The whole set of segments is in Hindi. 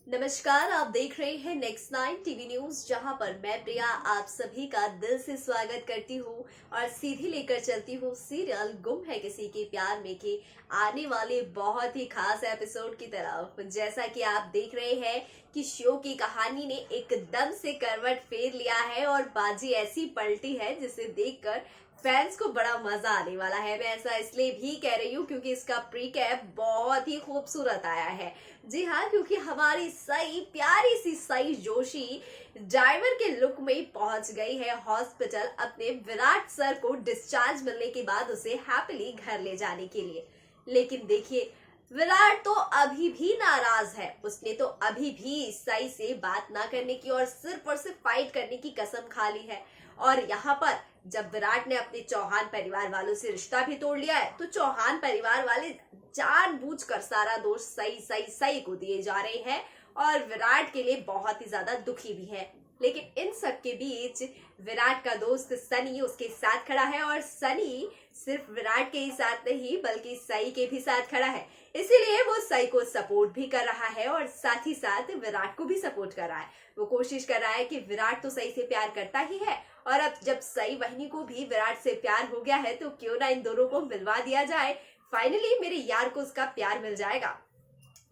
नमस्कार, आप देख रहे हैं नेक्स्ट 9 टीवी न्यूज, जहां पर मैं प्रिया आप सभी का दिल से स्वागत करती हूं और सीधी लेकर चलती हूं सीरियल गुम है किसी के प्यार में के आने वाले बहुत ही खास एपिसोड की तरफ। जैसा कि आप देख रहे हैं कि शो की कहानी ने एकदम से करवट फेर लिया है और बाजी ऐसी पलटी है जिसे देखकर फैंस को बड़ा मजा आने वाला है। मैं ऐसा इसलिए भी कह रही हूँ क्योंकि इसका प्री कैप बहुत ही खूबसूरत आया है। जी हाँ, क्योंकि हमारी सई प्यारी सी सई जोशी ड्राइवर के लुक में पहुंच गई है हॉस्पिटल अपने विराट सर को डिस्चार्ज मिलने के बाद उसे हैप्पीली घर ले जाने के लिए। लेकिन देखिए, विराट तो अभी भी नाराज है। उसने तो अभी भी सई से बात ना करने की और सिर्फ फाइट करने की कसम खा ली है। और यहाँ पर जब विराट ने अपने चौहान परिवार वालों से रिश्ता भी तोड़ लिया है तो चौहान परिवार वाले जानबूझकर सारा दोष सई सई सई को दिए जा रहे हैं और विराट के लिए बहुत ही ज्यादा दुखी भी है। लेकिन इन सब के बीच विराट का दोस्त सनी उसके साथ खड़ा है और सनी सिर्फ विराट के ही साथ नहीं बल्कि सई के भी साथ खड़ा है। इसीलिए वो सई को सपोर्ट भी कर रहा है और साथ ही साथ विराट को भी सपोर्ट कर रहा है। वो कोशिश कर रहा है कि विराट तो सई से प्यार करता ही है और अब जब सई बहनी को भी विराट से प्यार हो गया है तो क्यों ना इन दोनों को मिलवा दिया जाए। फाइनली मेरे यार को उसका प्यार मिल जाएगा।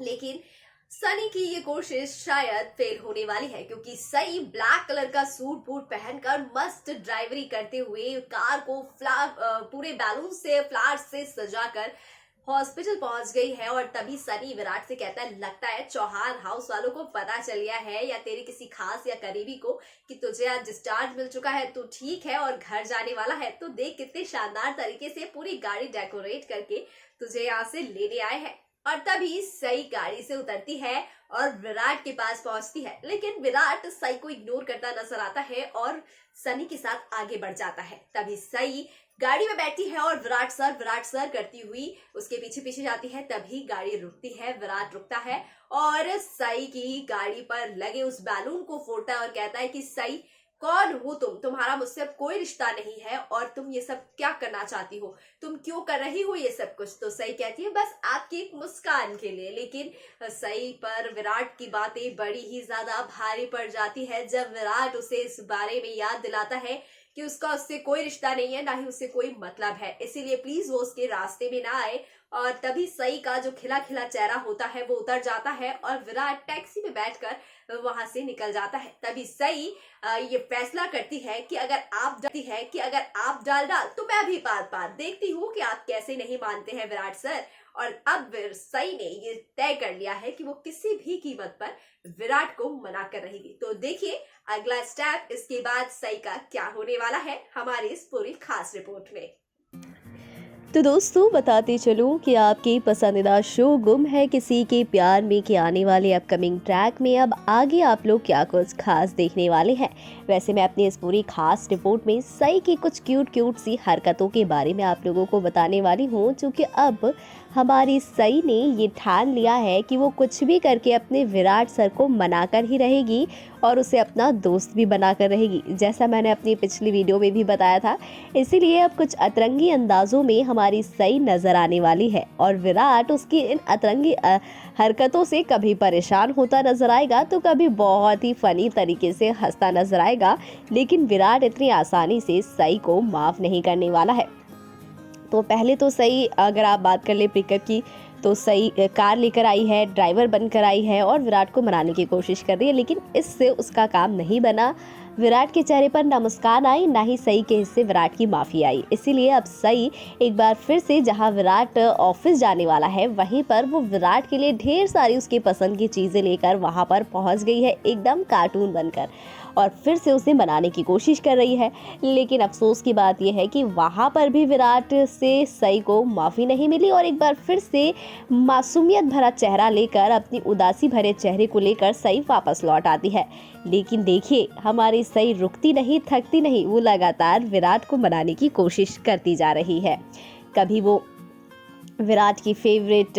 लेकिन सनी की ये कोशिश शायद फेल होने वाली है क्योंकि सई ब्लैक कलर का सूट बूट पहनकर मस्त ड्राइवरी करते हुए कार को पूरे बैलून से फ्लावर से सजाकर हॉस्पिटल पहुंच गई है। और तभी सनी विराट से कहता है, लगता है चौहान हाउस वालों को पता चल गया है या तेरे किसी खास या करीबी को कि तुझे आज डिस्चार्ज मिल चुका है, तो ठीक है और घर जाने वाला है। तो देख कितने शानदार तरीके से पूरी गाड़ी डेकोरेट करके तुझे यहाँ से लेने आए हैं। और तभी सई गाड़ी से उतरती है और विराट के पास पहुंचती है, लेकिन विराट सई को इग्नोर करता नजर आता है और सनी के साथ आगे बढ़ जाता है। तभी सई गाड़ी में बैठी है और विराट सर करती हुई उसके पीछे पीछे जाती है। तभी गाड़ी रुकती है, विराट रुकता है और सई की गाड़ी पर लगे उस बैलून को फोड़ता है और कहता है कि सई, कौन हो तुम्हारा मुझसे अब कोई रिश्ता नहीं है और तुम ये सब क्या करना चाहती हो, तुम क्यों कर रही हो ये सब कुछ। तो सई कहती है, बस आपकी एक मुस्कान के लिए। लेकिन सई पर विराट की बातें बड़ी ही ज्यादा भारी पड़ जाती है जब विराट उसे इस बारे में याद दिलाता है कि उसका उससे कोई रिश्ता नहीं है, ना ही उससे कोई मतलब है, इसीलिए प्लीज वो उसके रास्ते में ना आए। और तभी सई का जो खिला खिला चेहरा होता है वो उतर जाता है और विराट टैक्सी में बैठकर वहां से निकल जाता है। तभी सई ये फैसला करती है कि अगर आप डाल तो मैं भी पार पार देखती हूँ कि आप कैसे नहीं मानते हैं विराट सर। और अब सई ने ये तय कर लिया है कि वो किसी भी कीमत पर विराट को मना कर रहेगी। तो देखिए अगला स्टेप इसके बाद सई का क्या होने वाला है हमारी इस पूरी खास रिपोर्ट में। तो दोस्तों बताते चलूं कि आपकी पसंदीदा शो गुम है किसी के प्यार में के आने वाले अपकमिंग ट्रैक में अब आगे आप लोग क्या कुछ खास देखने वाले हैं। वैसे मैं अपनी इस पूरी खास रिपोर्ट में सई की कुछ क्यूट सी हरकतों के बारे में आप लोगों को बताने वाली हूं, क्योंकि अब हमारी सई ने ये ठान लिया है कि वो कुछ भी करके अपने विराट सर को मनाकर ही रहेगी और उसे अपना दोस्त भी बनाकर रहेगी, जैसा मैंने अपनी पिछली वीडियो में भी बताया था। इसीलिए अब कुछ अतरंगी अंदाजों में हमारी सई नजर आने वाली है और विराट उसकी इन अतरंगी हरकतों से कभी परेशान होता नजर आएगा तो कभी बहुत ही फनी तरीके से हंसता नजर आएगा। लेकिन विराट इतनी आसानी से सई को माफ नहीं करने वाला है। तो पहले तो सई, अगर आप बात कर ले पिकअप की, तो सई कार लेकर आई है, ड्राइवर बनकर आई है और विराट को मनाने की कोशिश कर रही है, लेकिन इससे उसका काम नहीं बना। विराट के चेहरे पर ना मुस्कान आई, ना ही सई के हिस्से विराट की माफ़ी आई। इसीलिए अब सई एक बार फिर से जहां विराट ऑफिस जाने वाला है वहीं पर वो विराट के लिए ढेर सारी उसकी पसंद की चीज़ें लेकर वहां पर पहुंच गई है, एकदम कार्टून बनकर, और फिर से उसे मनाने की कोशिश कर रही है। लेकिन अफसोस की बात यह है कि वहाँ पर भी विराट से सई को माफ़ी नहीं मिली और एक बार फिर से मासूमियत भरा चेहरा लेकर, अपनी उदासी भरे चेहरे को लेकर सई वापस लौट आती है। लेकिन देखिए हमारी सई रुकती नहीं, थकती नहीं, वो लगातार विराट को मनाने की कोशिश करती जा रही है। कभी वो विराट की फेवरेट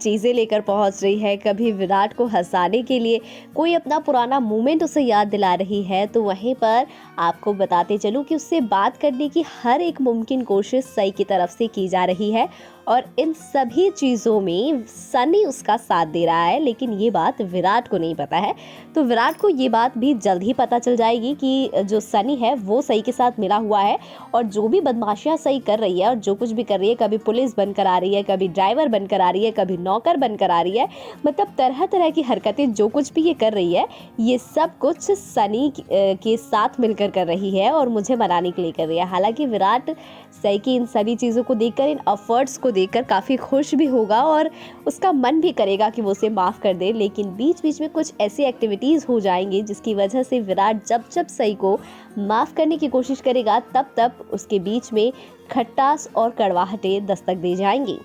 चीज़ें लेकर पहुंच रही है, कभी विराट को हंसाने के लिए कोई अपना पुराना मोमेंट उसे याद दिला रही है। तो वहीं पर आपको बताते चलूं कि उससे बात करने की हर एक मुमकिन कोशिश सई की तरफ से की जा रही है और इन सभी चीज़ों में सनी उसका साथ दे रहा है, लेकिन ये बात विराट को नहीं पता है। तो विराट को ये बात भी जल्द ही पता चल जाएगी कि जो सनी है वो सई के साथ मिला हुआ है और जो भी बदमाशियां सई कर रही है और जो कुछ भी कर रही है, कभी पुलिस बनकर आ रही है, कभी ड्राइवर बनकर आ रही है, कभी नौकर बनकर आ रही है, मतलब तरह तरह की हरकतें जो कुछ भी ये कर रही है, ये सब कुछ सनी के साथ मिलकर कर रही है और मुझे मनाने के लिए कर रही है। हालांकि विराट सई की इन सभी चीज़ों को देखकर, इन एफर्ट्स को देखकर काफ़ी खुश भी होगा और उसका मन भी करेगा कि वो उसे माफ़ कर दे, लेकिन बीच बीच में कुछ ऐसी एक्टिविटीज़ हो जाएंगी जिसकी वजह से विराट जब जब सई को माफ़ करने की कोशिश करेगा तब तब उसके बीच में खट्टास और कड़वाहटें दस्तक दे जाएंगी।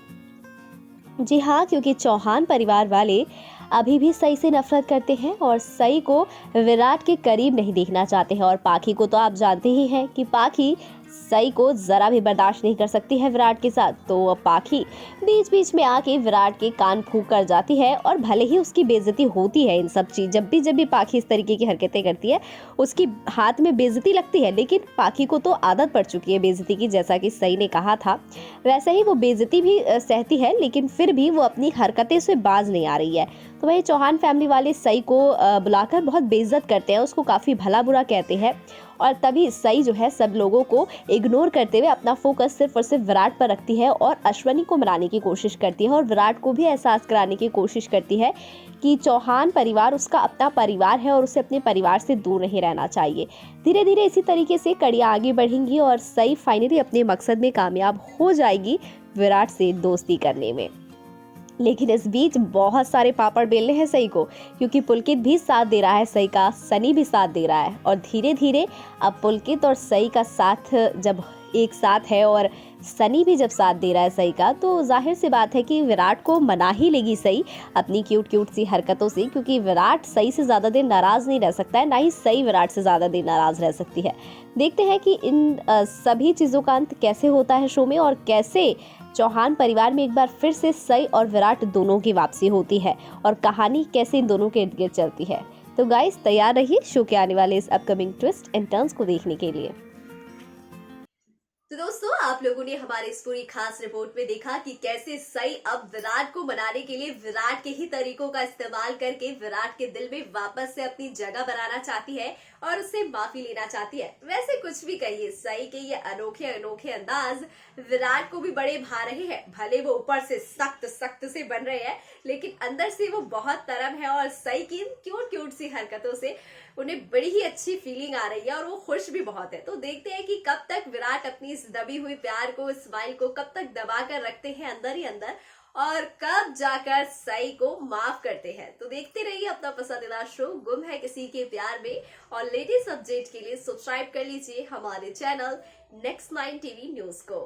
जी हाँ, क्योंकि चौहान परिवार वाले अभी भी सई से नफरत करते हैं और सई को विराट के करीब नहीं देखना चाहते हैं। और पाखी को तो आप जानते ही हैं कि पाखी सई को जरा भी बर्दाश्त नहीं कर सकती है विराट के साथ। तो अब पाखी बीच बीच में आके विराट के कान फूंक कर जाती है और भले ही उसकी बेइज्जती होती है, इन सब चीज जब भी पाखी इस तरीके की हरकतें करती है उसकी हाथ में बेइज्जती लगती है, लेकिन पाखी को तो आदत पड़ चुकी है बेइज्जती की। जैसा कि सई ने कहा था वैसे ही वो बेइज्जती भी सहती है, लेकिन फिर भी वो अपनी हरकतें से बाज नहीं आ रही है। तो वही चौहान फैमिली वाले सई को बुलाकर बहुत बेइज्जत करते हैं, उसको काफ़ी भला बुरा कहते हैं और तभी सई जो है सब लोगों को इग्नोर करते हुए अपना फोकस सिर्फ और सिर्फ विराट पर रखती है और अश्वनी को मनाने की कोशिश करती है और विराट को भी एहसास कराने की कोशिश करती है कि चौहान परिवार उसका अपना परिवार है और उसे अपने परिवार से दूर नहीं रहना चाहिए। धीरे धीरे इसी तरीके से कड़ियाँ आगे बढ़ेंगी और सई फाइनली अपने मकसद में कामयाब हो जाएगी विराट से दोस्ती करने में। लेकिन इस बीच बहुत सारे पापड़ बेलने हैं सई को, क्योंकि पुलकित भी साथ दे रहा है सई का, सनी भी साथ दे रहा है और धीरे धीरे अब पुलकित और सई का साथ जब एक साथ है और सनी भी जब साथ दे रहा है सई का, तो जाहिर सी बात है कि विराट को मना ही लेगी सई अपनी क्यूट सी हरकतों से, क्योंकि विराट सई से ज़्यादा देर नाराज़ नहीं रह सकता है, ना ही सई विराट से ज़्यादा देर नाराज़ रह सकती है। देखते हैं कि इन सभी चीज़ों का अंत कैसे होता है शो में और कैसे चौहान परिवार में एक बार फिर से सई और विराट दोनों की वापसी होती है और कहानी कैसे इन दोनों के इर्द गिर्द चलती है। तो गाइस तैयार रहिए शो के आने वाले इस अपकमिंग ट्विस्ट एंड टर्न्स को देखने के लिए। तो दोस्तों आप लोगों ने हमारे इस पूरी खास रिपोर्ट में देखा कि कैसे सई अब विराट को मनाने के लिए विराट के ही तरीकों का इस्तेमाल करके विराट के दिल में वापस से अपनी जगह बनाना चाहती है और उससे माफी लेना चाहती है। वैसे कुछ भी कहिए, सई के ये अनोखे अनोखे अंदाज विराट को भी बड़े भा रहे हैं। भले वो ऊपर से सख्त सख्त से बन रहे हैं, लेकिन अंदर से वो बहुत नरम है और सई की क्यूट सी हरकतों से उन्हें बड़ी ही अच्छी फीलिंग आ रही है और वो खुश भी बहुत है। तो देखते हैं कि कब तक विराट अपनी इस दबी हुई प्यार को, स्माइल को कब तक दबा कर रखते हैं अंदर ही अंदर और कब जाकर सई को माफ करते हैं। तो देखते रहिए अपना पसंदीदा शो गुम है किसी के प्यार में और लेटेस्ट अपडेट के लिए सब्सक्राइब कर लीजिए हमारे चैनल Next 9 TV न्यूज को।